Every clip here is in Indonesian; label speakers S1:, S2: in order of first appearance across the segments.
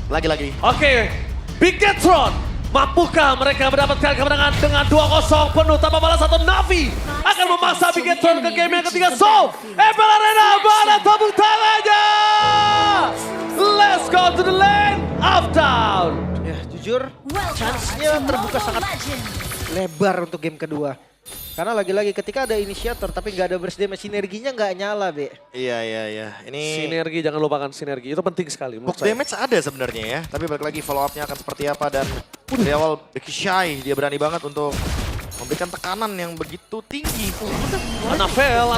S1: Lagi-lagi.
S2: Oke, Bigetron. Mampukah mereka mendapatkan kemenangan dengan 2-0 penuh tanpa balas atau Navi akan memaksa Bigetron ke game yang ketiga. So, MPL Arena mana tepuk tangannya? Let's go to the lane of down.
S3: Ya jujur, chance-nya terbuka sangat lebar untuk game kedua. Karena lagi-lagi ketika ada initiator tapi nggak ada burst damage, sinerginya nggak nyala, Be.
S1: Iya. Ini
S2: Sinergi, jangan lupakan sinergi. Itu penting sekali menurut
S1: box
S2: saya.
S1: damage ada sebenarnya ya. Tapi balik lagi follow up-nya akan seperti apa. Dan dari awal Becky Shy dia berani banget untuk memberikan tekanan yang begitu tinggi.
S2: Anavel,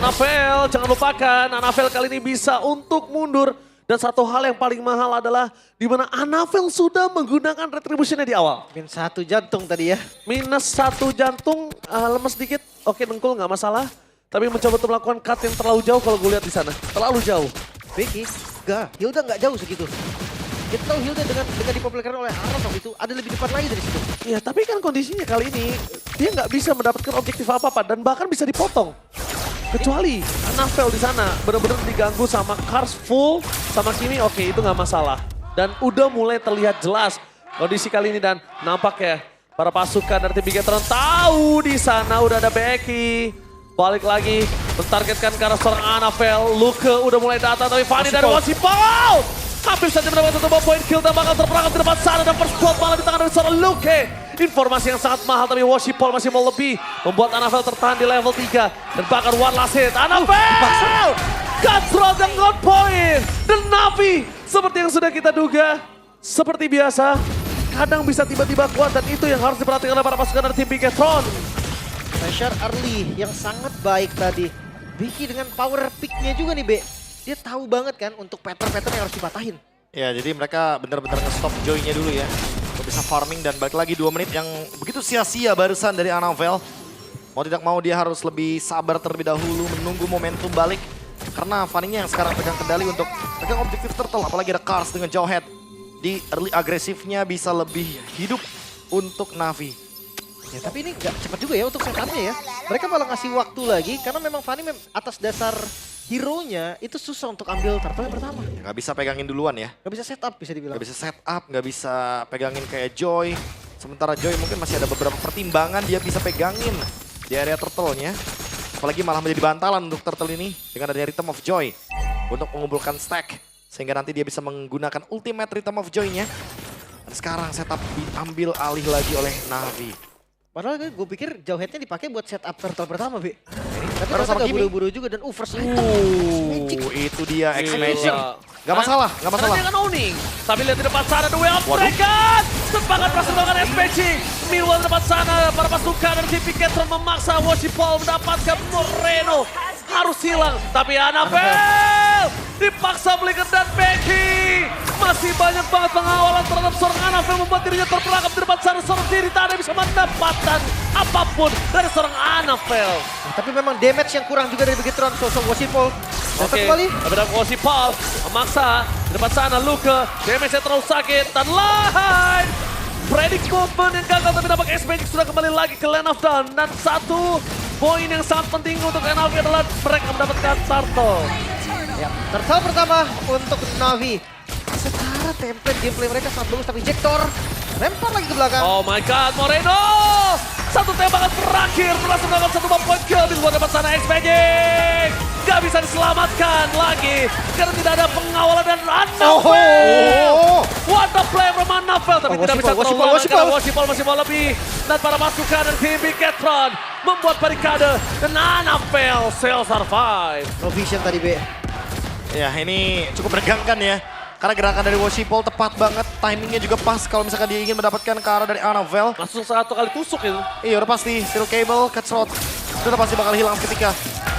S2: jangan lupakan. Anavel kali ini bisa untuk mundur. Dan satu hal yang paling mahal adalah di mana Anavel sudah menggunakan retributionnya di awal.
S3: Min 1 jantung tadi ya.
S2: Minus 1 jantung, lemes dikit. Oke, dengkul nggak masalah. Tapi mencoba untuk melakukan cut yang terlalu jauh kalau gue lihat di sana. Terlalu jauh.
S3: Becky, enggak, Hilda nggak jauh segitu. Kita tahu Hilda dengan dipopulerkan oleh Aron waktu itu ada lebih depan lagi dari situ.
S2: Iya, tapi kan kondisinya kali ini dia nggak bisa mendapatkan objektif apa-apa dan bahkan bisa dipotong. Kecuali Anavel di sana benar-benar diganggu sama Cars full sama Kimi, oke itu nggak masalah. Dan udah mulai terlihat jelas kondisi kali ini dan nampaknya para pasukan dari tim Bigetron tahu di sana udah ada Becky. Balik lagi mentargetkan ke arah seorang Anavel. Luke udah mulai datang tapi Fanny dari Wasipol. Hampir saja mendapatkan satu poin kill dan bakal terperangkap di depan sana dan first blood malah di tangan dari seorang Luke. Informasi yang sangat mahal tapi Wasipol masih mau lebih. Membuat Anavel tertahan di level 3. Dan bahkan one last hit. Anavel! Cutthroat yang on point. Dan Navi seperti yang sudah kita duga. Seperti biasa. Kadang bisa tiba-tiba kuat dan itu yang harus diperhatikan oleh para pasukan dari tim Bigetron.
S3: Pressure early yang sangat baik tadi. Becky dengan power pick-nya juga nih, Be. Dia tahu banget kan untuk pattern-pattern yang harus dipatahin.
S1: Ya jadi mereka benar-benar nge-stop Joy-nya dulu ya. Untuk bisa farming dan balik lagi 2 menit yang begitu sia-sia barusan dari Anavel. Mau tidak mau dia harus lebih sabar terlebih dahulu menunggu momentum balik. Karena Fanny-nya yang sekarang pegang kendali untuk pegang objektif turtle. Apalagi ada Cars dengan Jawhead. Di early agresifnya bisa lebih hidup untuk Navi.
S3: Ya, tapi ini nggak cepat juga ya untuk setupnya ya. Mereka malah ngasih waktu lagi karena memang Fanny atas dasar hero-nya itu susah untuk ambil turtle yang pertama.
S1: Ya, gak bisa pegangin duluan ya.
S3: Gak bisa setup bisa dibilang.
S1: Gak bisa setup, gak bisa pegangin kayak Joy. Sementara Joy mungkin masih ada beberapa pertimbangan dia bisa pegangin di area turtle-nya. Apalagi malah menjadi bantalan untuk turtle ini dengan adanya Rhythm of Joy untuk mengumpulkan stack. Sehingga nanti dia bisa menggunakan ultimate Rhythm of Joy-nya. Dan sekarang setup diambil alih lagi oleh Navi.
S3: Padahal gue pikir Jawhead-nya dipakai buat setup turtle pertama, Be. Tapi
S1: Terus
S3: ternyata
S1: sama
S3: gak
S1: Kimi.
S3: buru-buru juga dan first item. Magic.
S1: Itu dia X-Magic.
S2: Gila.
S1: Gak masalah, gak masalah.
S2: Karena dia kan owning. Tapi lihat di depan sana, The Way of Dragon. Semangat pasukan SPG. Meanwhile di depan sana, para pasukan dari tim Bigetron memaksa Wasipol mendapatkan Moreno. Harus hilang, tapi Anavel dipaksa belikan dan Becky. Masih banyak banget pengawalan terhadap seorang Anavel membuat dirinya terperangkap di depan sana. Seorang diri tak ada yang bisa mendapatkan apapun dari seorang Anavel.
S3: Nah, tapi memang damage yang kurang juga dari Bigetron. Sosok Wasipol. Datang kembali.
S2: Tapi dari Wasipol memaksa di depan sana Luke. Damage-nya terlalu sakit dan lain. Predict movement yang gagal tapi dapat X-Magic sudah kembali lagi ke Land of Dawn. Dan satu poin yang sangat penting untuk Navi adalah mereka mendapatkan turtle.
S3: Ya, turtle pertama untuk Navi. Secara template gameplay mereka sangat bagus tapi Jektor lempar lagi ke belakang.
S2: Oh my god, Moreno! Satu tembakan terakhir berhasil mendapatkan satu point kill di luar depan sana X-Magic. Gak bisa diselamatkan lagi karena tidak ada pengawalan dan Anavel. What a play from Anavel tapi tidak bisa terlalu karena Wasipol masih mau lebih. Dan para pasukan dari tim Bigetron membuat barikade dan Anavel still survive.
S3: No vision tadi, Be.
S1: Ya ini cukup menegangkan ya. Karena gerakan dari Wasipol tepat banget, timingnya juga pas kalau misalkan dia ingin mendapatkan ke arah dari Anavel.
S2: Langsung satu kali tusuk itu.
S1: Iya udah pasti, steel cable, cutthroat, itu udah pasti bakal hilang seketika.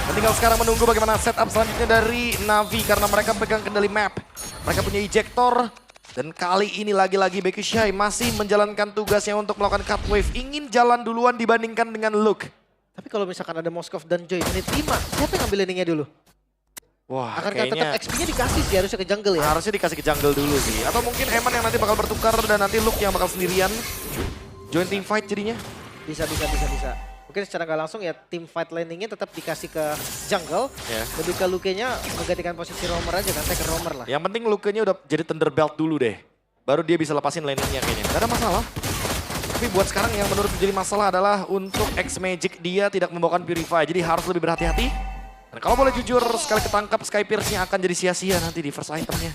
S1: Dan tinggal sekarang menunggu bagaimana setup selanjutnya dari Navi karena mereka pegang kendali map. Mereka punya ejector. Dan kali ini lagi-lagi Becky Shy masih menjalankan tugasnya untuk melakukan cut wave. Ingin jalan duluan dibandingkan dengan Luke.
S3: Tapi kalau misalkan ada Moskov dan Joy menit 5, siapa yang ngambil landingnya dulu?
S1: Wah
S3: Akankah tetap
S1: kayaknya
S3: XP-nya dikasih sih harusnya ke jungle ya?
S1: harusnya dikasih ke jungle dulu sih. Atau mungkin Eman yang nanti bakal bertukar dan nanti Luke yang bakal sendirian. Join team fight jadinya.
S3: Bisa. Mungkin secara nggak langsung ya tim fight landingnya tetap dikasih ke jungle.
S1: Ya.
S3: Lebih ke Luke-nya menggantikan posisi roamer aja kan, take roamer lah.
S1: Yang penting Luke-nya udah jadi Thunderbelt dulu deh. baru dia bisa lepasin landingnya kayaknya. Gak ada masalah. Tapi buat sekarang yang menurut jadi masalah adalah untuk X-Magic dia tidak membawakan Purify. Jadi harus lebih berhati-hati. Dan kalau boleh jujur, sekali ketangkap Sky Pierce-nya akan jadi sia-sia nanti di first itemnya.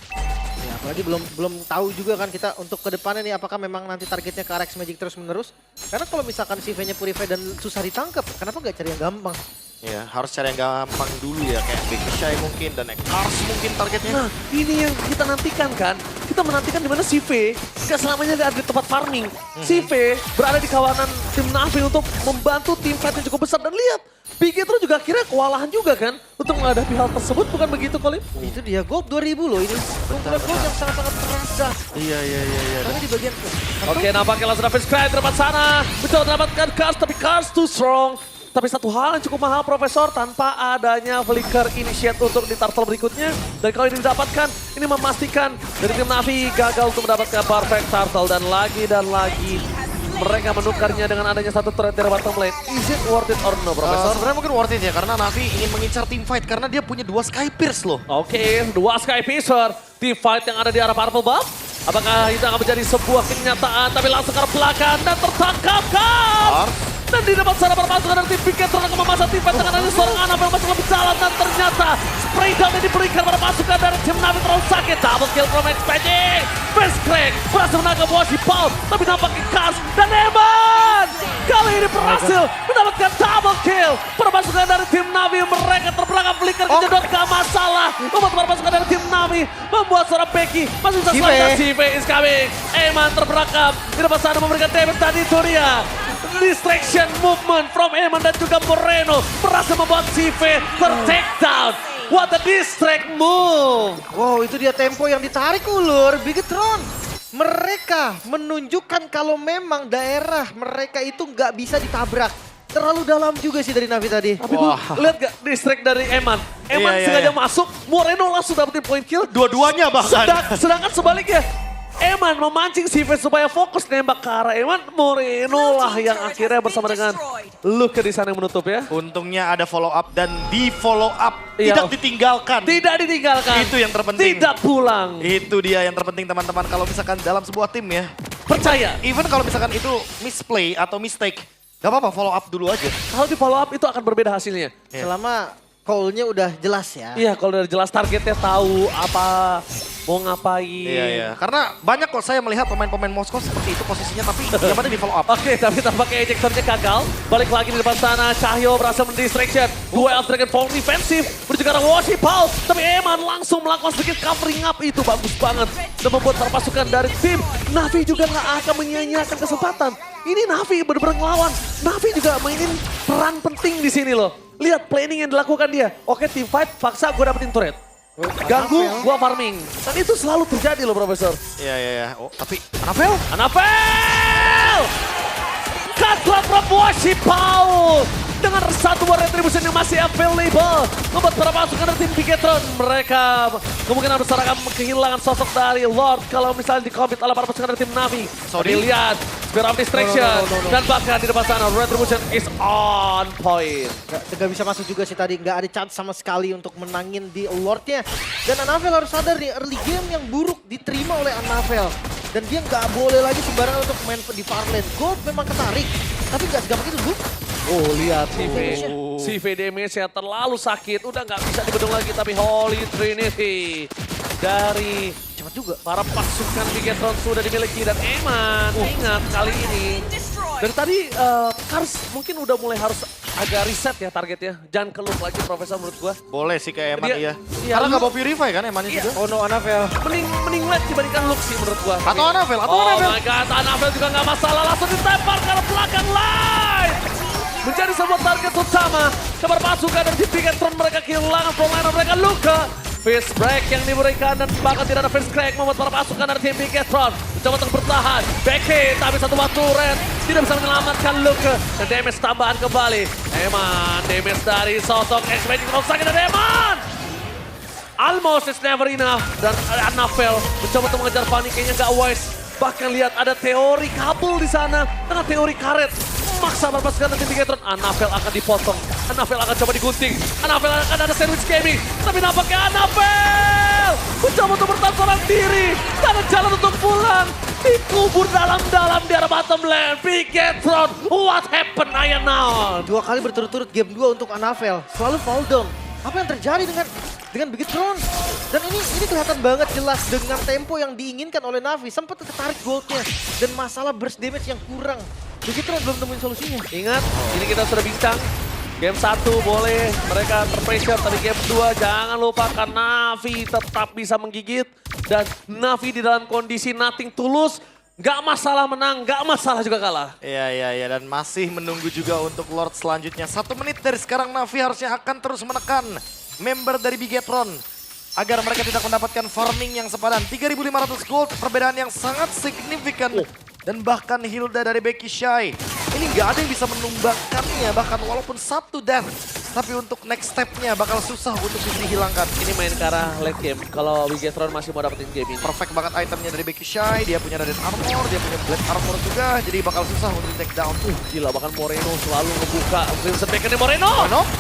S3: Ya, apalagi belum tahu juga kan kita untuk kedepannya nih apakah memang nanti targetnya ke arah X-Magic terus menerus. Karena kalau misalkan CV-nya Purify dan susah ditangkap, kenapa nggak cari yang gampang?
S1: Ya, harus cari yang gampang dulu ya, kayak Big Shy mungkin dan Cars mungkin targetnya.
S2: Nah, ini yang kita nantikan kan. Kita menantikan di mana CV nggak selamanya ada di tempat farming. CV berada di kawanan tim Navi untuk membantu tim fight yang cukup besar. Dan lihat, Bigetron juga akhirnya kewalahan juga kan untuk menghadapi hal tersebut, bukan begitu Colin?
S3: Itu dia gold 2000 loh ini. Keunggulan gold yang sangat-sangat terasa.
S1: Iya.
S3: Tapi di bagian
S2: Oke, nampaknya langsung David Sky di depan sana. Mencoba mendapatkan Cars, tapi Cars too strong. Tapi satu hal yang cukup mahal Profesor, tanpa adanya Flicker Initiate untuk di turtle berikutnya. Dan kalau ini didapatkan, ini memastikan dari tim Navi gagal untuk mendapatkan perfect turtle. Dan lagi mereka menukarnya dengan adanya satu turret dari bottom lane. Is it worth it or no, Profesor?
S1: Sebenarnya mungkin worth it ya, karena Navi ingin mengincar team fight karena dia punya 2 Sky Pierce loh.
S2: Oke, 2 Sky Piercer. Team fight yang ada di arah Purple Buff. Apakah itu akan menjadi sebuah kenyataan? Tapi langsung ke belakang dan tertangkap kan? Dan di depan sana perpasukan dari tim Bigetron akan memasang tim fight dengan hanya seorang Annabelle masih lebih jalan. Dan ternyata spray down yang diberikan pada pasukan dari tim Navi terlalu sakit. Double kill from X-Magic. Face crack berhasil menangkap Washi Paul. Tapi nampaknya Cars dan Eman kali ini berhasil mendapatkan double kill. Perpasukan dari tim Navi mereka terperangkap Flicker kejedot gak masalah. Membuat perpasukan dari tim Navi membuat seorang Becky masih bisa selamatkan. CV is coming. Eman terperangkap di depan sana memberikan damage tadi itu dia. Distraction movement from Eman dan juga Moreno berhasil membuat CV ter-takedown. What a distract move.
S3: wow, itu dia tempo yang ditarik ulur Bigetron. Mereka menunjukkan kalau memang daerah mereka itu nggak bisa ditabrak. Terlalu dalam juga sih dari Navi tadi.
S2: Tapi lihat gak distract dari Eman. Eman
S1: Iya,
S2: sengaja
S1: iya.
S2: masuk, Moreno langsung dapetin point kill.
S1: Dua-duanya bahkan.
S2: Sedangkan sebaliknya, Eman memancing CV supaya fokus nembak ke arah Eman. Moreno lah yang akhirnya bersama dengan Luke di sana yang menutup ya.
S1: Untungnya ada follow up dan di follow up.
S2: Iya.
S1: Tidak ditinggalkan.
S2: Tidak ditinggalkan.
S1: Itu yang terpenting.
S2: Tidak pulang.
S1: Itu dia yang terpenting teman-teman kalau misalkan dalam sebuah tim ya.
S2: Percaya.
S1: Even kalau misalkan itu misplay atau mistake, gak apa-apa follow up dulu aja.
S2: Kalau di follow up itu akan berbeda hasilnya.
S1: Iya.
S3: Selama call-nya udah jelas ya.
S2: Iya, kalau udah jelas targetnya tahu apa mau ngapain.
S1: Iya. Karena banyak kok saya melihat pemain-pemain Moskow seperti itu posisinya, tapi jawabannya di follow up.
S2: Oke, tapi tampaknya ejectornya gagal. Balik lagi di depan sana, Cahyo berhasil mendistraction. Dua Elf Dragon Fall defensif, menuju ke arah Washi Paul. Tapi Eman langsung melakukan sedikit covering up, itu bagus banget. Dan membuat pasukan dari tim Navi juga nggak akan menyia-nyiakan kesempatan. Ini Navi bener-bener ngelawan. Navi juga mainin peran penting di sini loh. Lihat planning yang dilakukan dia. Oke, team fight, paksa gue dapetin turret. Ganggu, gue farming. Dan itu selalu terjadi loh, Profesor.
S1: Iya. Oh, tapi Annabelle?
S2: Annabelle! Cutlass from Washi Paul! Dengan satu retribution yang masih available. Membuat para pasukan dari tim Bigetron. Mereka kemungkinan besar akan kehilangan sosok dari Lord. Kalau misalnya di-commit oleh para pasukan dari tim Navi.
S1: Sorry.
S2: Tapi lihat, Spear of Distraction.
S3: No.
S2: Dan bahkan di depan sana, retribution is on point.
S3: Gak bisa masuk juga sih tadi, gak ada chance sama sekali untuk menangin di Lordnya. Dan Annabelle harus sadar nih, early game yang buruk diterima oleh Annabelle. Dan dia gak boleh lagi sembarangan untuk main di far lane. Gold memang ketarik, tapi gak segampang itu, Bu.
S2: Oh, lihat CV damage-nya terlalu sakit. Udah nggak bisa dibendung lagi, tapi Holy Trinity dari
S3: Cepat juga.
S2: para pasukan Bigetron sudah dimiliki. Dan Eman, ingat kali ini. Dari tadi, Cars mungkin udah mulai harus agak reset ya targetnya. Jangan keluh lagi, Profesor, menurut gua.
S1: Boleh sih kayak Eman
S2: Dia-
S1: iya.
S2: iya,
S1: Karena
S2: lu-
S1: nggak mau purify kan Emannya
S2: Iya.
S1: juga.
S3: Oh no, Annabelle.
S2: Mending led dibandingkan Luke sih menurut gua.
S1: Atau Annabelle,
S2: Oh my god, Annabelle juga nggak masalah. Langsung ditempar ke belakang line. Menjadi sebuah target utama. Kabar pasukan dari tim Bigetron, mereka kehilangan frontliner mereka Luka. Fist break yang diberikan dan bahkan tidak ada fist crack membuat para pasukan dari tim Bigetron mencoba untuk bertahan. Backhit, tapi satu waktu red tidak bisa menyelamatkan Luka. Dan damage tambahan kembali. Eman, damage dari sosok X-Magic terlalu sakit dari Eman. Almost is never enough. Dan Annabelle mencoba untuk mengejar Fanny, kayaknya nggak wise. Bahkan lihat ada teori kabel di sana dengan teori karet. Maksa berpasukan dari Bigetron. Annabelle akan dipotong. Annabelle akan coba digunting. Annabelle akan ada sandwich gaming. Tapi nampaknya Annabelle mencoba untuk bertahan seorang diri. Tak ada jalan untuk pulang. dikubur dalam-dalam di arah bottom lane. Bigetron, what happened Iron now?
S3: 2 kali berturut-turut game 2 untuk Anavel. Selalu fall down. Apa yang terjadi dengan Bigetron? Dan ini kelihatan banget jelas dengan tempo yang diinginkan oleh Navi. Sempat tertarik goldnya. Dan masalah burst damage yang kurang. Bigetron belum temuin solusinya.
S2: Ingat, ini kita sudah bincang. Game 1 boleh mereka terpressure, tapi game 2 jangan lupakan Navi tetap bisa menggigit. Dan Navi di dalam kondisi nothing tulus, nggak masalah menang, nggak masalah juga kalah.
S1: Iya, dan masih menunggu juga untuk Lord selanjutnya. 1 menit dari sekarang Navi harusnya akan terus menekan member dari Bigetron agar mereka tidak mendapatkan farming yang sepadan. 3.500 gold, perbedaan yang sangat signifikan. Dan bahkan Hilda dari Becky Shy, ini nggak ada yang bisa menumbangkannya, bahkan walaupun 1 death. Tapi untuk next step-nya bakal susah untuk bisa dihilangkan.
S2: Ini main ke arah late game, kalau Bigetron masih mau dapetin game ini.
S1: Perfect banget itemnya dari Becky Shy, dia punya Radiant Armor, dia punya Black Armor juga, jadi bakal susah untuk di take down.
S2: Gila, bahkan Moreno selalu ngebuka Crimson Baconnya Moreno!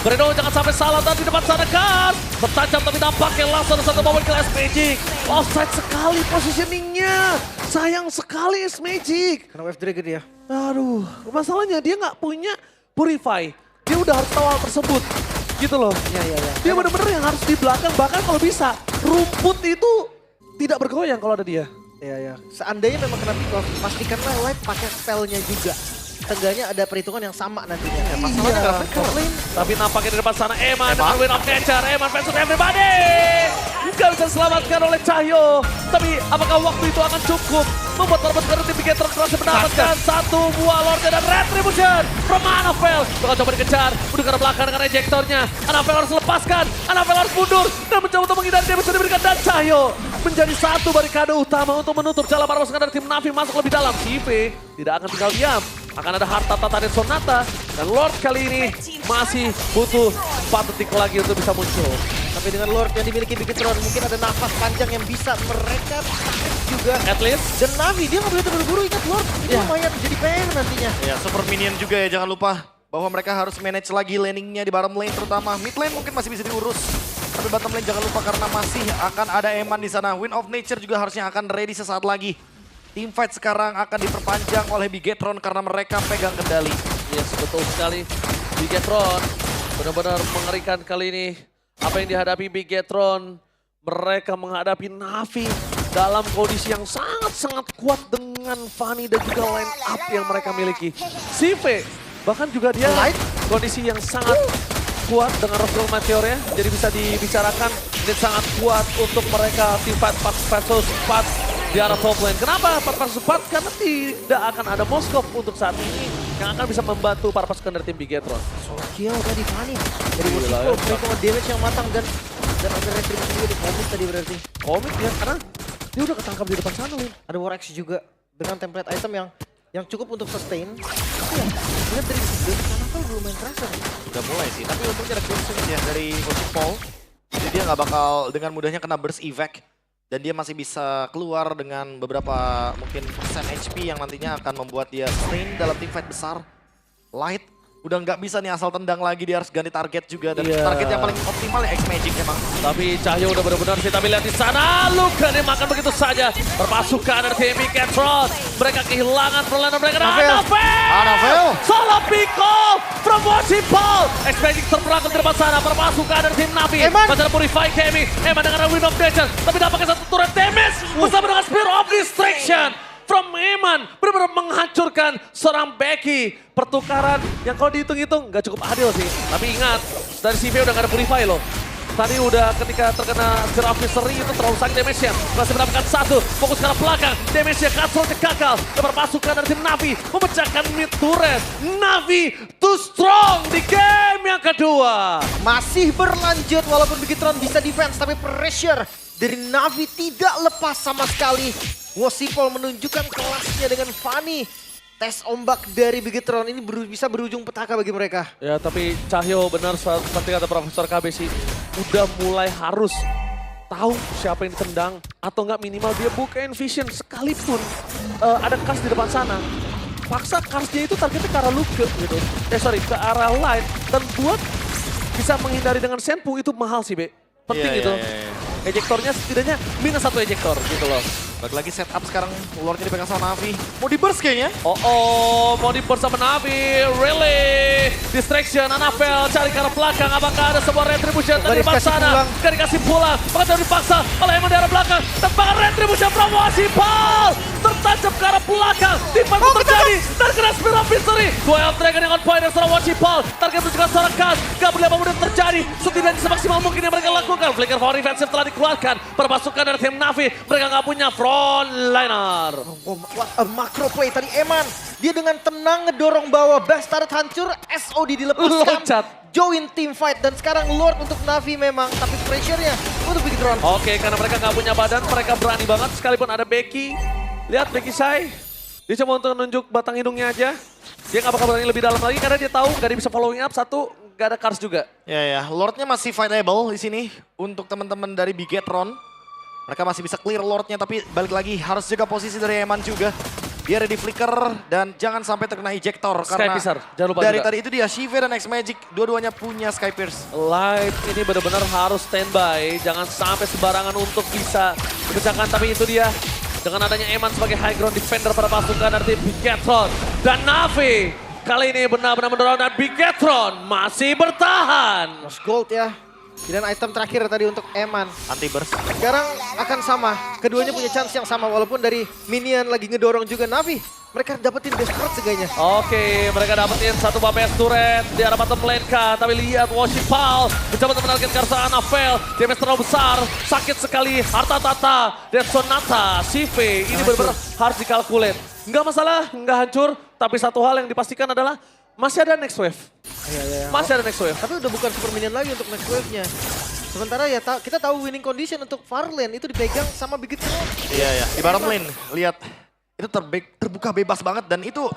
S2: Moreno jangan sampai salah tadi di depan sana kan! Tertancap tapi tampaknya langsung satu momen ke S-Magic. Offside sekali positioningnya. Sayang sekali S-Magic.
S3: Karena Wave Dragon ya.
S2: Aduh, masalahnya dia nggak punya Purify. Dia udah harus tahu hal tersebut. Gitu loh.
S3: Iya.
S2: Dia bener-bener yang harus di belakang. Bahkan kalau bisa, rumput itu tidak bergoyang kalau ada dia.
S3: Iya. Seandainya memang kena pick off, pastikanlah Light pakai spellnya juga. Tengganya ada perhitungan yang sama nantinya.
S1: Masalahnya nggak flicker.
S2: Tapi nampaknya di depan sana Eman dengan win of nature. Eman versus everybody. Nggak bisa diselamatkan oleh Cahyo. Tapi apakah waktu itu akan cukup membuat para tim Bigetron berhasil mendapatkan 1 buah Lord dan Retribution from Anavel. Bakal coba dikejar, udah ke arah belakang dengan ejektornya. Anavel harus lepaskan, Anavel harus mundur dan mencoba untuk menghindari damage yang diberikan, dan Cahyo menjadi 1 barikade utama untuk menutup jalan para pasukan dari tim Navi masuk lebih dalam. CV tidak akan tinggal diam. Akan ada harta tata dan sonata, dan Lord kali ini masih butuh 4 detik lagi untuk bisa muncul.
S3: Tapi dengan Lord yang dimiliki Bigetron, mungkin ada nafas panjang yang bisa mereka tarik juga.
S2: At least.
S3: Dan Navi, dia nggak boleh terburu-buru, ingat Lord. Ini lumayan jadi PR nantinya.
S1: Ya, super minion juga ya, jangan lupa bahwa mereka harus manage lagi laningnya di bottom lane terutama. Mid lane mungkin masih bisa diurus. Tapi bottom lane jangan lupa karena masih akan ada Eman di sana. Wind of Nature juga harusnya akan ready sesaat lagi. Teamfight sekarang akan diperpanjang oleh Bigetron karena mereka pegang kendali.
S2: Yes, betul sekali. Bigetron benar-benar mengerikan kali ini. Apa yang dihadapi Bigetron, mereka menghadapi Navi dalam kondisi yang sangat-sangat kuat dengan Fanny dan juga line up yang mereka miliki. CV bahkan juga dia kondisi yang sangat kuat dengan Roswell Meteornya, jadi bisa dibicarakan ini sangat kuat untuk mereka teamfight 4 versus 4 di arah top lane. Kenapa 4 versus 4? Karena tidak akan ada Moskov untuk saat ini yang akan bisa membantu para pasukan dari tim Bigetron.
S3: Kill tadi Fanny dari Wosiko, perhitungan damage yang matang dan ada retribusi juga di komit tadi berarti.
S2: Komit ya, karena dia udah ketangkap di depan sana, Lin.
S3: Ada War Axe juga dengan template item yang cukup untuk sustain. Tapi ya, lihat dari Anavel belum main kerasa.
S1: Udah mulai sih, tapi untungnya ada crimson ya dari Paul. Jadi dia nggak bakal dengan mudahnya kena burst evac. Dan dia masih bisa keluar dengan beberapa mungkin persen HP yang nantinya akan membuat dia sustain dalam teamfight besar. Light udah nggak bisa nih asal tendang lagi, dia harus ganti target juga. Dan target yang paling optimal ya X-Magic emang.
S2: Tapi Cahyo udah benar-benar sih, tapi lihat di sana Luka dimakan begitu saja. Perpasukan dari tim Bigetron, mereka kehilangan perlawanan mereka. Anavel! Solo Pico from Wosipol. X-Magic terperangkap di depan sana, perpasukan dari tim Navi. Masih ada Purify Kemi, Eman dengan Wind of Nature. Tapi dapatnya satu turret damage bersama dengan Spear of Distraction from Eman, benar-benar menghancurkan seorang Becky. Pertukaran yang kalau dihitung-hitung nggak cukup adil sih. Tapi ingat, dari CV udah nggak ada Purify loh. Tadi udah ketika terkena Spear of Mystery itu terlalu sakit damage-nya. Masih mendapatkan 1, fokus ke arah belakang. Damage-nya Cutthroat Kakal. Dan pasukan dari tim Navi memecahkan mid turret. Navi too strong di game yang kedua.
S3: Masih berlanjut walaupun Bigetron bisa defense, tapi pressure dari Navi tidak lepas sama sekali. Wosipol menunjukkan kelasnya dengan Fanny. Tes ombak dari Bigetron ini bisa berujung petaka bagi mereka.
S2: Ya, tapi Cahyo benar seperti kata Profesor KB sih, udah mulai harus tahu siapa yang ditendang atau enggak minimal dia bukain vision sekalipun ada Kars di depan sana. Paksa Karsnya itu targetnya ke arah Luke gitu. Ke arah Light, dan buat bisa menghindari dengan Senpu itu mahal sih, Be. Penting itu. Ejektornya setidaknya minus 1 ejektor gitu loh.
S1: Balik lagi setup sekarang, Lordnya dipegang sama Navi. Mau di burst kayaknya.
S2: Mau di burst sama Navi. Really? Distraction, Anafel cari ke arah belakang. Apakah ada sebuah retribution dari depan sana? Gak dikasih pulang. Bahkan dari dipaksa oleh Eman di arah belakang. Tembakan retribution from Wasipal. Tertancap ke arah belakang. Tipan terjadi. Dan kena Spear of Victory. Duel Dragon yang on point dari seorang Wasipal. Target menunjukkan seorang Kas. Gak boleh apa yang terjadi. Setidaknya semaksimal mungkin yang mereka lakukan. Flicker for Defensive telah dikeluarkan. Perpasukan dari tim Navi. Mereka gak punya frontliner.
S3: What a macro play tadi Eman. Dia dengan tenang ngedorong bawah, Bastard hancur, SOD dilepaskan.
S2: Loncat.
S3: Join team fight dan sekarang Lord untuk Navi memang, tapi pressure-nya untuk Big Drone.
S2: Oke, karena mereka nggak punya badan, mereka berani banget sekalipun ada Becky. Lihat Becky Sai. Dia cuma untuk menunjuk batang hidungnya aja. Dia nggak bakal berani lebih dalam lagi karena dia tahu nggak dia bisa following up. Satu, nggak ada Cars juga.
S1: Ya, Lordnya masih fightable di sini untuk teman-teman dari Bigetron. Mereka masih bisa clear Lordnya, tapi balik lagi harus jaga posisi dari Eman juga. Dia ready flicker dan jangan sampai terkena ejector. Karena
S2: Skypiercer, jangan lupa
S1: dari
S2: juga.
S1: tadi itu dia, Shive dan X-Magic, dua-duanya punya Skypierce.
S2: Light ini benar-benar harus standby. Jangan sampai sembarangan untuk bisa dipecahkan. Tapi itu dia. Dengan adanya Eman sebagai high ground defender pada pasukan dari Bigetron. Dan Navi kali ini benar-benar mendorong dan Bigetron masih bertahan.
S3: Lost gold ya. Dan item terakhir tadi untuk Eman.
S1: Anti burst.
S3: Sekarang akan sama. Keduanya punya chance yang sama walaupun dari minion lagi ngedorong juga Navi. Mereka dapetin desperate seganya.
S2: Oke, mereka dapetin satu buah PS turret di arah bottom lane kah. Tapi lihat Wasipal mencoba untuk menarget Karsa Anafel. Damage terlalu besar, sakit sekali. Harta Tata, dan Sonata, Sive. Ini benar-benar harus dikalkulate. Nggak masalah, nggak hancur. Tapi satu hal yang dipastikan adalah masih ada next wave. Masih ada next wave.
S3: Tapi udah bukan super minion lagi untuk next wave-nya. Sementara ya kita tahu winning condition untuk Farlane itu dipegang sama Big Drone.
S1: Iya, di bottom lane. Lihat, itu terbuka bebas banget dan itu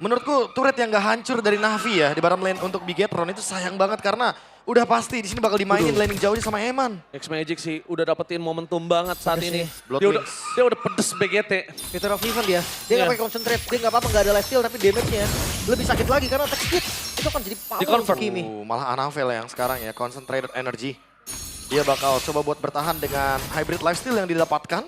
S1: menurutku turret yang gak hancur dari Navi ya di bottom lane untuk Bigetron itu sayang banget karena udah pasti di sini bakal dimainin laning jauhnya sama Eman.
S2: X-Magic sih udah dapetin momentum banget saat ini.
S1: Blood
S2: Dia
S1: Wings.
S2: udah pedes BGT.
S3: Peter of Even dia. Dia nggak pakai concentrate, dia nggak apa-apa, nggak ada life steal tapi damage-nya lebih sakit lagi karena attack speed. Itu kan jadi power
S2: Di-convert.
S3: untuk Kimi.
S1: Malah Anafel yang sekarang ya, concentrated energy. Dia bakal coba buat bertahan dengan hybrid lifesteal yang didapatkan.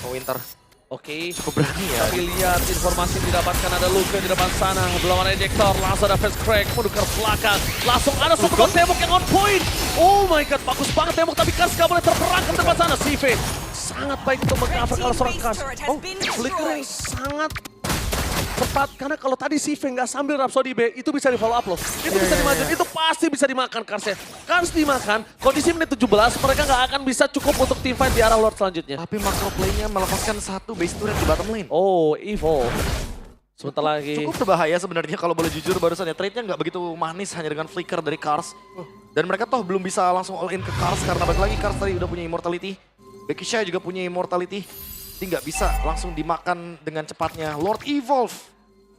S1: Winter.
S2: Oke.
S1: Cukup berani ya.
S2: Tapi lihat informasi yang didapatkan ada Luka di depan sana. Belum ada ejector, langsung ada face crack, menukar belakang. Langsung ada satu tembok yang on point. Oh my god, bagus banget tembok tapi Kars gak boleh terperangkap di depan sana. Sive sangat baik untuk meng-cover kalau seorang Kars. Oh, flicker yang sangat tepat. Karena kalau tadi Sive nggak sambil Rhapsody B, itu bisa di follow up loh. Itu bisa dimajuin, itu pasti bisa dimakan Karsnya. Kars dimakan, kondisi menit 17, mereka nggak akan bisa cukup untuk team fight di arah Lord selanjutnya.
S1: Tapi macro play-nya melepaskan satu base turret di bottom lane.
S2: Oh, Evo. Sebentar lagi.
S1: Cukup berbahaya sebenarnya kalau boleh jujur barusan ya. Trade-nya nggak begitu manis hanya dengan flicker dari Kars. Dan mereka toh belum bisa langsung all in ke Kars karena balik lagi Kars tadi udah punya immortality. Becky Shy juga punya immortality. Jadi nggak bisa langsung dimakan dengan cepatnya. Lord Evolve.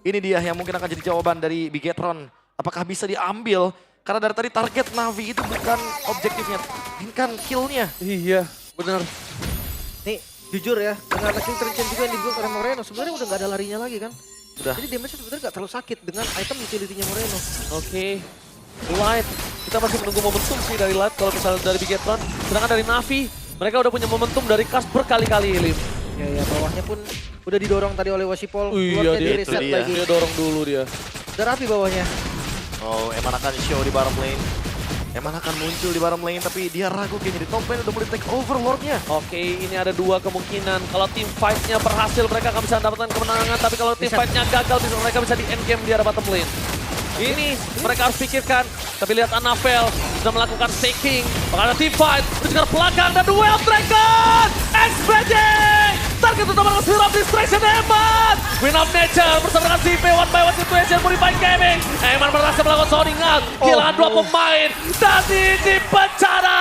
S1: Ini dia yang mungkin akan jadi jawaban dari Bigetron. Apakah bisa diambil? Karena dari tadi target Navi itu bukan objektifnya. Ini kan kill-nya.
S2: Iya, benar.
S3: Nih, jujur ya, dengan King Trinchen juga yang dibuat oleh Moreno, sebenarnya udah nggak ada larinya lagi kan.
S1: Udah.
S3: Jadi damage-nya sebenarnya nggak terlalu sakit dengan item utility-nya Moreno.
S2: Oke. Light. Kita masih menunggu momentum sih dari Light kalau misalnya dari Bigetron. Sedangkan dari Navi, mereka udah punya momentum dari Kars berkali-kali, Lim.
S3: Ya, bawahnya pun udah didorong tadi oleh Wasipol.
S2: Iya,
S3: Lordnya
S2: dia,
S3: di-reset
S1: dia.
S3: lagi.
S2: Dia dorong dulu dia.
S3: Udah rapi bawahnya.
S1: Oh, Eman akan show di bottom lane. Eman akan muncul di bottom lane tapi dia ragu kayaknya di top lane udah mulai take over Lordnya.
S2: Oke, ini ada dua kemungkinan. Kalau tim fight-nya berhasil, mereka akan bisa mendapatkan kemenangan. Tapi kalau tim fight-nya gagal, mereka bisa di end game di arah bottom lane. Ini mereka harus pikirkan. Tapi lihat Anafel sudah melakukan staking. Bakal ada team fight. Berjalan belakang dan duel Dragon. X-Magic. Target utama dengan Spear of Distraction Eman. Win of Nature bersama dengan CV. One by one situation Modified Gaming. Eman berhasil melakukan zoning out. Kehilangan dua pemain. Dan ini bencana.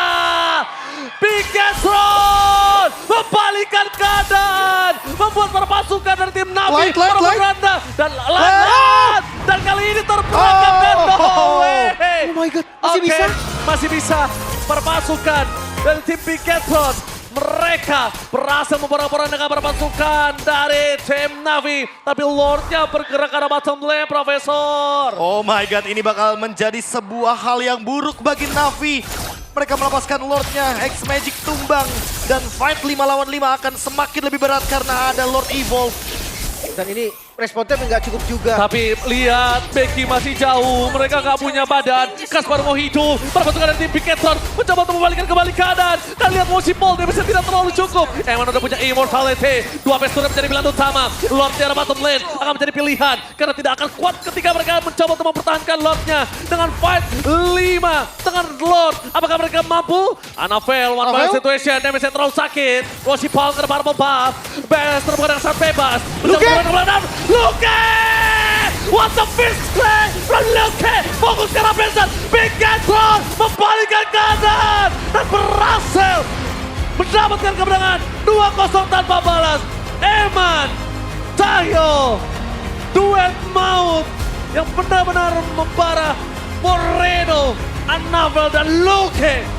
S2: Bigetron membalikan keadaan. Membuat para pasukan dari tim Navi beranda. Dan lanjut. Dan kali ini terperangkap dan no way.
S3: Oh my god, masih
S2: Oke,
S3: bisa?
S2: masih bisa. Perpasukan dari tim Bigetron. Mereka berhasil memporak-porandakan perpasukan dari tim Navi. Tapi Lordnya bergerak ke arah bottom lane, Profesor.
S1: Oh my god, ini bakal menjadi sebuah hal yang buruk bagi Navi. Mereka melepaskan Lordnya, X-Magic tumbang. Dan fight 5 lawan 5 akan semakin lebih berat karena ada Lord Evolve.
S3: Dan ini responnya nggak cukup juga.
S2: Tapi lihat, Becky masih jauh. Mereka nggak punya badan. Kaspar mau hidup. Perbentukan dari tim Piketon mencoba untuk membalikkan kembali keadaan. Dan lihat Wosipol, dia bisa tidak terlalu cukup. Eman udah punya Immortality. Dua pesturnya menjadi pilihan utama. Lord di arah bottom lane akan menjadi pilihan. Karena tidak akan kuat ketika mereka mencoba untuk mempertahankan Lordnya. Dengan fight 5 dengan Lord. Apakah mereka mampu? Anavel, one by situation. Damage-nya terlalu sakit. Wosipol ke depan buff. Best terbuka dengan sangat bebas. Luke! What the fist play from Luke! Fokus ke arah Benson. Piketon membalikkan keadaan dan berhasil mendapatkan kemenangan 2-0 tanpa balas. Eman, Tayo, duet maut yang benar-benar membara Moreno, Anavel dan Luke